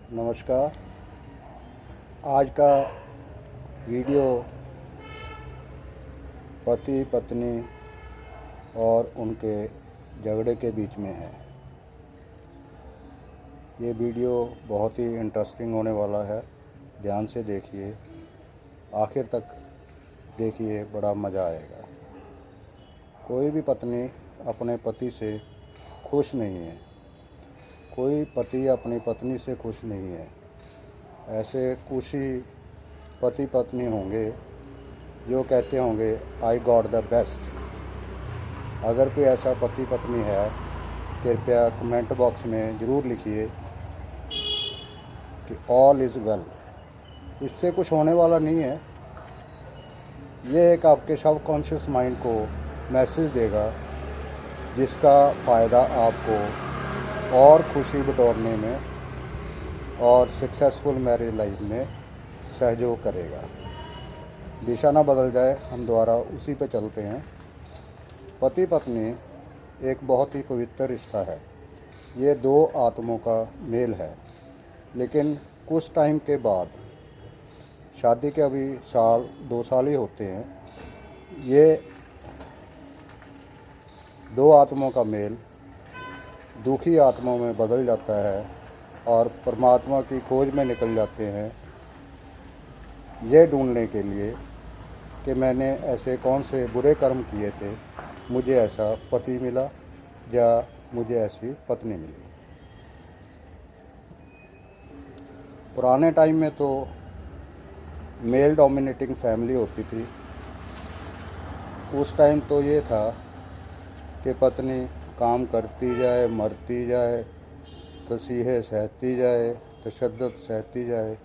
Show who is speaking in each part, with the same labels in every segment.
Speaker 1: नमस्कार। आज का वीडियो पति पत्नी और उनके झगड़े के बीच में है। ये वीडियो बहुत ही इंटरेस्टिंग होने वाला है। ध्यान से देखिए, आखिर तक देखिए, बड़ा मज़ा आएगा। कोई भी पत्नी अपने पति से खुश नहीं है, कोई पति अपनी पत्नी से खुश नहीं है। ऐसे कुछ ही पति पत्नी होंगे जो कहते होंगे आई गॉट द बेस्ट। अगर कोई ऐसा पति पत्नी है, कृपया कमेंट बॉक्स में ज़रूर लिखिए कि ऑल इज़ वेल। इससे कुछ होने वाला नहीं है। ये एक आपके सबकॉन्शियस माइंड को मैसेज देगा जिसका फ़ायदा आपको और खुशी बटोरने में और सक्सेसफुल मैरिज लाइफ में सहयोग करेगा। दिशा ना बदल जाए, हम दोबारा उसी पे चलते हैं। पति पत्नी एक बहुत ही पवित्र रिश्ता है। ये दो आत्मों का मेल है। लेकिन कुछ टाइम के बाद, शादी के अभी 2 साल ही होते हैं, ये दो आत्माओं का मेल दुखी आत्माओं में बदल जाता है और परमात्मा की खोज में निकल जाते हैं, ये ढूंढने के लिए कि मैंने ऐसे कौन से बुरे कर्म किए थे, मुझे ऐसा पति मिला या मुझे ऐसी पत्नी मिली। पुराने टाइम में तो मेल डोमिनेटिंग फैमिली होती थी। उस टाइम तो ये था कि पत्नी काम करती जाए, मरती जाए, तसीहे सहती जाए, तशद्दुद सहती जाए।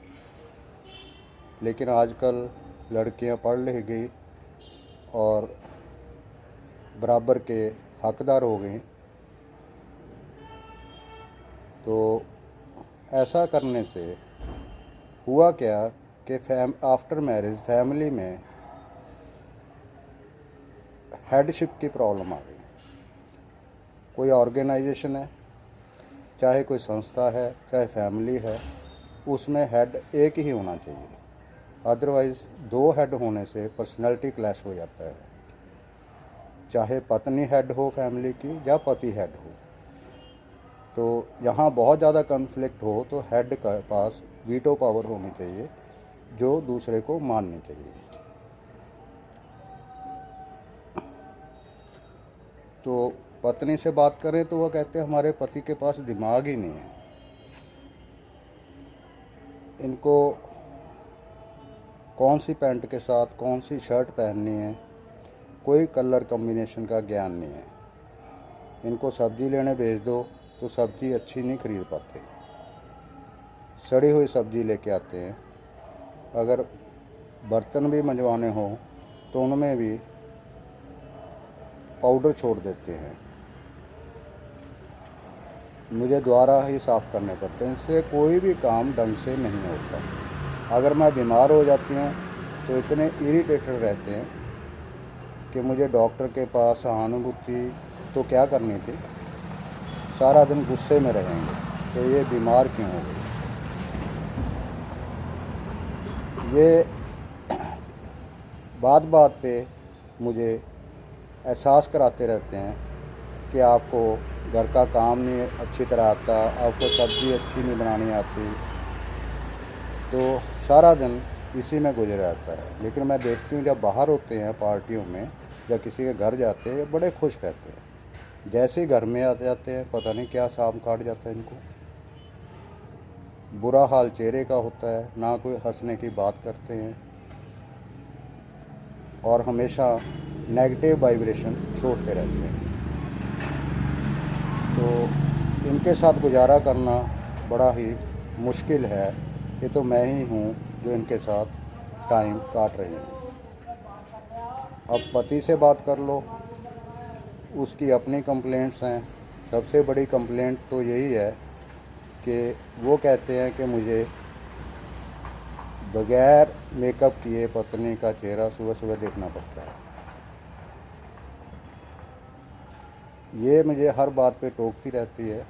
Speaker 1: लेकिन आजकल लड़कियां पढ़ लिख गई और बराबर के हकदार हो गई। तो ऐसा करने से हुआ क्या कि आफ्टर मैरिज फैमिली में हेडशिप की प्रॉब्लम आ गई। कोई ऑर्गेनाइजेशन है, चाहे कोई संस्था है, चाहे फैमिली है, उसमें हेड एक ही होना चाहिए। अदरवाइज़ दो हेड होने से पर्सनैलिटी क्लैश हो जाता है। चाहे पत्नी हेड हो फैमिली की या पति हेड हो, तो यहाँ बहुत ज़्यादा कन्फ्लिक्ट हो तो हेड के पास वीटो पावर होनी चाहिए जो दूसरे को माननी चाहिए। तो पत्नी से बात करें तो वह कहते हैं हमारे पति के पास दिमाग ही नहीं है, इनको कौन सी पैंट के साथ कौन सी शर्ट पहननी है, कोई कलर कॉम्बिनेशन का ज्ञान नहीं है। इनको सब्ज़ी लेने भेज दो तो सब्ज़ी अच्छी नहीं खरीद पाते, सड़ी हुई सब्ज़ी लेके आते हैं। अगर बर्तन भी मंजवाने हों तो उनमें भी पाउडर छोड़ देते हैं, मुझे दोबारा ही साफ़ करने पड़ते हैं। इनसे कोई भी काम ढंग से नहीं होता। अगर मैं बीमार हो जाती हूँ तो इतने इरिटेटेड रहते हैं कि मुझे डॉक्टर के पास सहानुभूति तो क्या करनी थी, सारा दिन गुस्से में रहेंगे कि ये बीमार क्यों हो गई। ये बात बात पे मुझे एहसास कराते रहते हैं कि आपको घर का काम नहीं अच्छी तरह आता, आपको सब्ज़ी अच्छी नहीं बनानी आती, तो सारा दिन इसी में गुजर जाता है। लेकिन मैं देखती हूँ जब बाहर होते हैं पार्टियों में या किसी के घर जाते हैं, बड़े खुश रहते हैं। जैसे ही घर में आ जाते हैं, पता नहीं क्या सांप काट जाता है इनको। बुरा हाल चेहरे का होता है, ना कोई हंसने की बात करते हैं और हमेशा नेगेटिव वाइब्रेशन छोड़ते रहते हैं। तो इनके साथ गुजारा करना बड़ा ही मुश्किल है। ये तो मैं ही हूँ जो इनके साथ टाइम काट रही हूँ। अब पति से बात कर लो, उसकी अपनी कंप्लेंट्स हैं। सबसे बड़ी कंप्लेंट तो यही है कि वो कहते हैं कि मुझे बगैर मेकअप किए पत्नी का चेहरा सुबह सुबह देखना पड़ता है। ये मुझे हर बात पे टोकती रहती है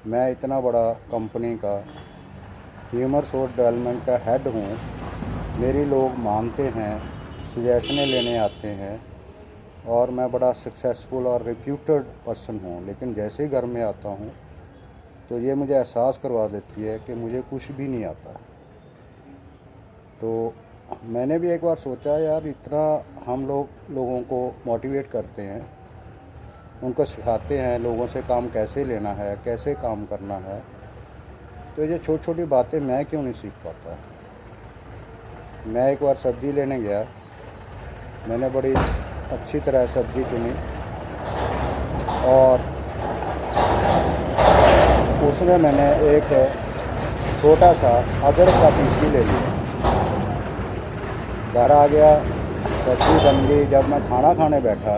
Speaker 1: मैं इतना बड़ा कंपनी का ह्यूमन रिसोर्स डेवलपमेंट का हेड हूँ, मेरी लोग मानते हैं, सजेशनें लेने आते हैं और मैं बड़ा सक्सेसफुल और रिप्यूटेड पर्सन हूँ, लेकिन जैसे ही घर में आता हूँ तो ये मुझे एहसास करवा देती है कि मुझे कुछ भी नहीं आता। तो मैंने भी एक बार सोचा, यार इतना हम लोगों को मोटिवेट करते हैं, उनको सिखाते हैं लोगों से काम कैसे लेना है, कैसे काम करना है, तो ये छोटी छोटी बातें मैं क्यों नहीं सीख पाता। मैं एक बार सब्ज़ी लेने गया, मैंने बड़ी अच्छी तरह सब्ज़ी चुनी और उसमें मैंने एक छोटा सा अदरक का पीस भी ले लिया। घर आ गया, सब्ज़ी बन गई। जब मैं खाना खाने बैठा,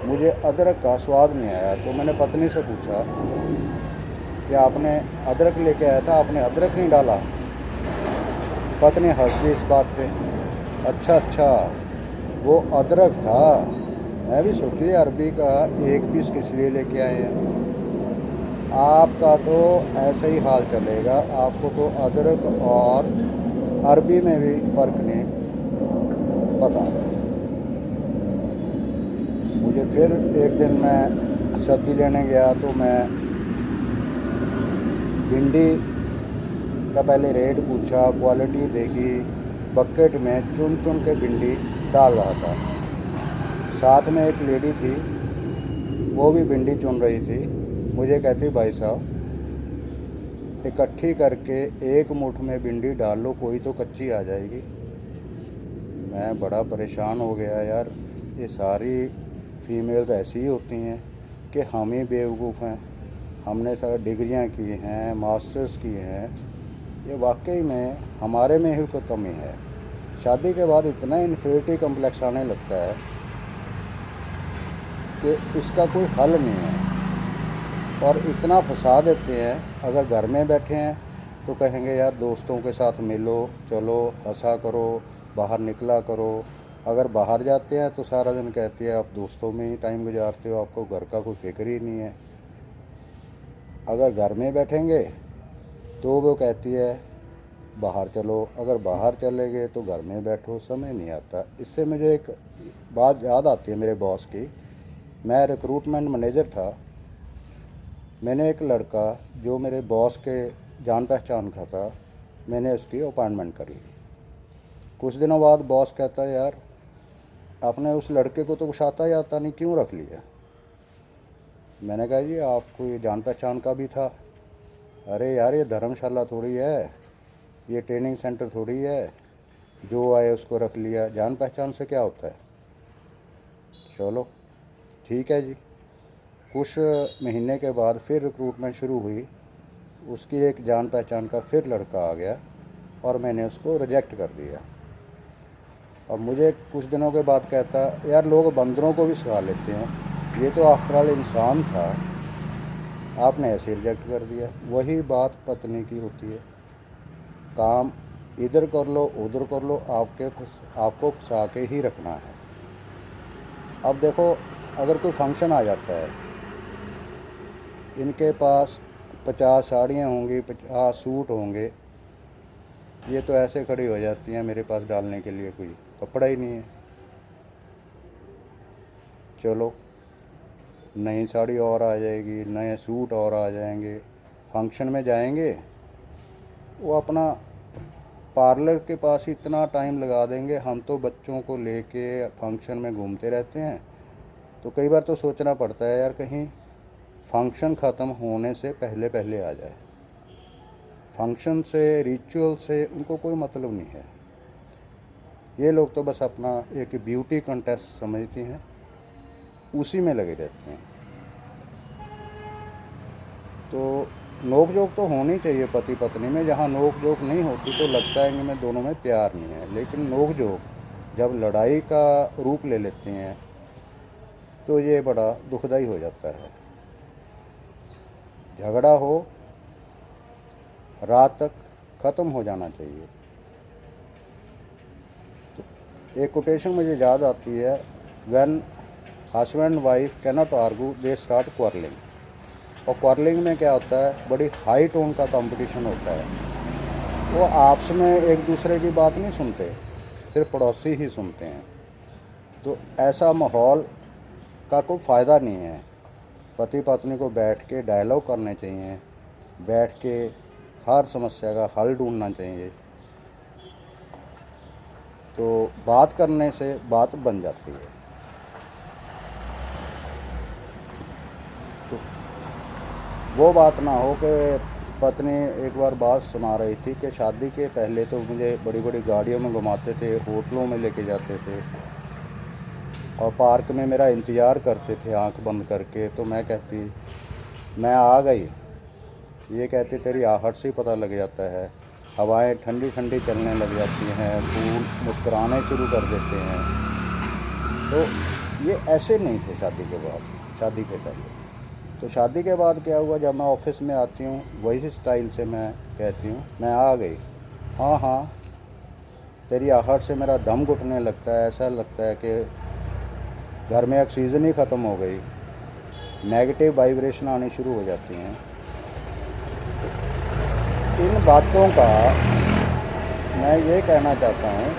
Speaker 1: मुझे अदरक का स्वाद नहीं आया, तो मैंने पत्नी से पूछा कि आपने अदरक लेके आया था, आपने अदरक नहीं डाला। पत्नी हंस दी इस बात पे। अच्छा, वो अदरक था। मैं भी सोची अरबी का एक पीस किस लिए लेके आए हैं। आपका तो ऐसा ही हाल चलेगा, आपको तो अदरक और अरबी में भी फ़र्क नहीं पता है। मुझे फिर एक दिन मैं सब्ज़ी लेने गया तो मैं भिंडी का पहले रेट पूछा, क्वालिटी देखी, बकेट में चुन चुन के भिंडी डाल रहा था। साथ में एक लेडी थी, वो भी भिंडी चुन रही थी। मुझे कहती, भाई साहब इकट्ठी करके एक मुट्ठ में भिंडी डाल लो, कोई तो कच्ची आ जाएगी। मैं बड़ा परेशान हो गया, यार ये सारी फीमेल्स ऐसी ही होती हैं कि हम ही बेवकूफ़ हैं। हमने सारी डिग्रियां की हैं, मास्टर्स किए हैं, ये वाकई में हमारे में ही कोई कमी है। शादी के बाद इतना इन्फीरियरिटी कम्प्लेक्स आने लगता है कि इसका कोई हल नहीं है और इतना फंसा देते हैं। अगर घर में बैठे हैं तो कहेंगे यार दोस्तों के साथ मिलो, चलो हंसा करो, बाहर निकला करो। अगर बाहर जाते हैं तो सारा दिन कहती है आप दोस्तों में ही टाइम गुजारते हो, आपको घर का कोई फिक्र ही नहीं है। अगर घर में बैठेंगे तो वो कहती है बाहर चलो, अगर बाहर चले गए तो घर में बैठो, समय नहीं आता। इससे मुझे एक बात याद आती है मेरे बॉस की। मैं रिक्रूटमेंट मैनेजर था। मैंने एक लड़का जो मेरे बॉस के जान पहचान का था, मैंने उसकी अपॉइंटमेंट कर ली। कुछ दिनों बाद बॉस कहता है, यार आपने उस लड़के को तो कुछ आता ही आता नहीं, क्यों रख लिया। मैंने कहा जी आपको ये जान पहचान का भी था। अरे यार ये धर्मशाला थोड़ी है, ये ट्रेनिंग सेंटर थोड़ी है, जो आए उसको रख लिया, जान पहचान से क्या होता है। चलो ठीक है जी। कुछ महीने के बाद फिर रिक्रूटमेंट शुरू हुई, उसकी एक जान पहचान का फिर लड़का आ गया और मैंने उसको रिजेक्ट कर दिया। अब मुझे कुछ दिनों के बाद कहता, यार लोग बंदरों को भी सिखा लेते हैं, ये तो आफ्टर ऑल इंसान था, आपने ऐसे रिजेक्ट कर दिया। वही बात पत्नी की होती है, काम इधर कर लो उधर कर लो, आपको फंसा के ही रखना है। अब देखो, अगर कोई फंक्शन आ जाता है, इनके पास 50 साड़ियाँ होंगी, 50 सूट होंगे, ये तो ऐसे खड़ी हो जाती हैं मेरे पास डालने के लिए कोई कपड़ा ही नहीं है। चलो नई साड़ी और आ जाएगी, नए सूट और आ जाएंगे, फंक्शन में जाएंगे, वो अपना पार्लर के पास इतना टाइम लगा देंगे। हम तो बच्चों को लेके फंक्शन में घूमते रहते हैं, तो कई बार तो सोचना पड़ता है यार कहीं फंक्शन ख़त्म होने से पहले पहले आ जाए। फंक्शन से, रिचुअल से उनको कोई मतलब नहीं है। ये लोग तो बस अपना एक ब्यूटी कंटेस्ट समझती हैं, उसी में लगे रहते हैं। तो नोक झोंक तो होनी चाहिए पति पत्नी में। जहाँ नोक झोंक नहीं होती तो लगता है कि मैं दोनों में प्यार नहीं है। लेकिन नोक झोंक जब लड़ाई का रूप ले लेते हैं तो ये बड़ा दुखदाई हो जाता है। झगड़ा हो रात तक ख़त्म हो जाना चाहिए। तो एक कोटेशन मुझे याद आती है, when husband wife cannot argue they start quarrelling. और क्वारलिंग में क्या होता है, बड़ी हाई टोन का कंपटीशन होता है। वो आपस में एक दूसरे की बात नहीं सुनते, सिर्फ पड़ोसी ही सुनते हैं। तो ऐसा माहौल का कोई फ़ायदा नहीं है। पति पत्नी को बैठ के डायलॉग करने चाहिए, बैठ के हर समस्या का हल ढूंढना चाहिए। तो बात करने से बात बन जाती है। तो वो बात ना हो कि पत्नी एक बार बात सुना रही थी कि शादी के पहले तो मुझे बड़ी बड़ी गाड़ियों में घुमाते थे, होटलों में लेके जाते थे और पार्क में मेरा इंतज़ार करते थे आंख बंद करके। तो मैं कहती मैं आ गई, ये कहते तेरी आहट से ही पता लग जाता है। हवाएं ठंडी ठंडी चलने लग जाती हैं, फूल मुस्कुराने शुरू कर देते हैं। तो ये ऐसे नहीं थे शादी के बाद, शादी के पहले। तो शादी के बाद क्या हुआ, जब मैं ऑफिस में आती हूँ वही स्टाइल से मैं कहती हूँ मैं आ गई। हाँ हाँ, तेरी आहट से मेरा दम घुटने लगता है, ऐसा लगता है कि घर में ऑक्सीजन ही ख़त्म हो गई, नेगेटिव वाइब्रेशन आनी शुरू हो जाती हैं। इन बातों का मैं ये कहना चाहता हूँ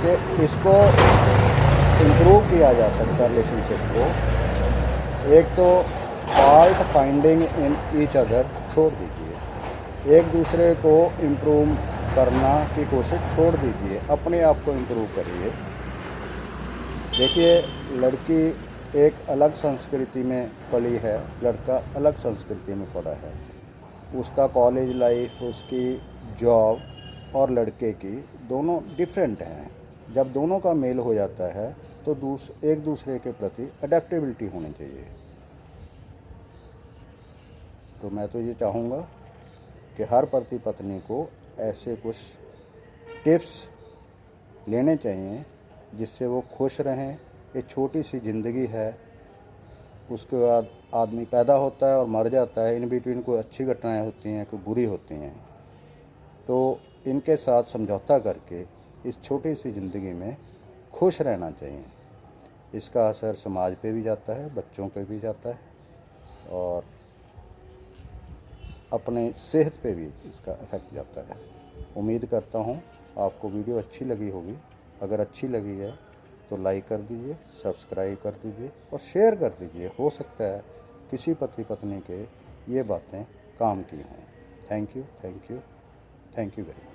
Speaker 1: कि इसको इम्प्रूव किया जा सकता है रिलेशनशिप को। एक तो fault finding in each other छोड़ दीजिए, एक दूसरे को इम्प्रूव करना की कोशिश छोड़ दीजिए, अपने आप को इम्प्रूव करिए। देखिए, लड़की एक अलग संस्कृति में पली है, लड़का अलग संस्कृति में पड़ा है। उसका कॉलेज लाइफ, उसकी जॉब और लड़के की दोनों डिफरेंट हैं। जब दोनों का मेल हो जाता है तो एक दूसरे के प्रति अडेप्टेबिलिटी होनी चाहिए। तो मैं तो ये चाहूँगा कि हर पति पत्नी को ऐसे कुछ टिप्स लेने चाहिए जिससे वो खुश रहें। एक छोटी सी ज़िंदगी है, उसके बाद आदमी पैदा होता है और मर जाता है। इन बिटवीन कोई अच्छी घटनाएं होती हैं, कोई बुरी होती हैं। तो इनके साथ समझौता करके इस छोटी सी ज़िंदगी में खुश रहना चाहिए। इसका असर समाज पे भी जाता है, बच्चों पे भी जाता है और अपने सेहत पे भी इसका इफ़ेक्ट जाता है। उम्मीद करता हूँ आपको वीडियो अच्छी लगी होगी। अगर अच्छी लगी है तो लाइक कर दीजिए, सब्सक्राइब कर दीजिए और शेयर कर दीजिए। हो सकता है किसी पति पत्नी के ये बातें काम की हों। Thank you, thank you, thank you very much.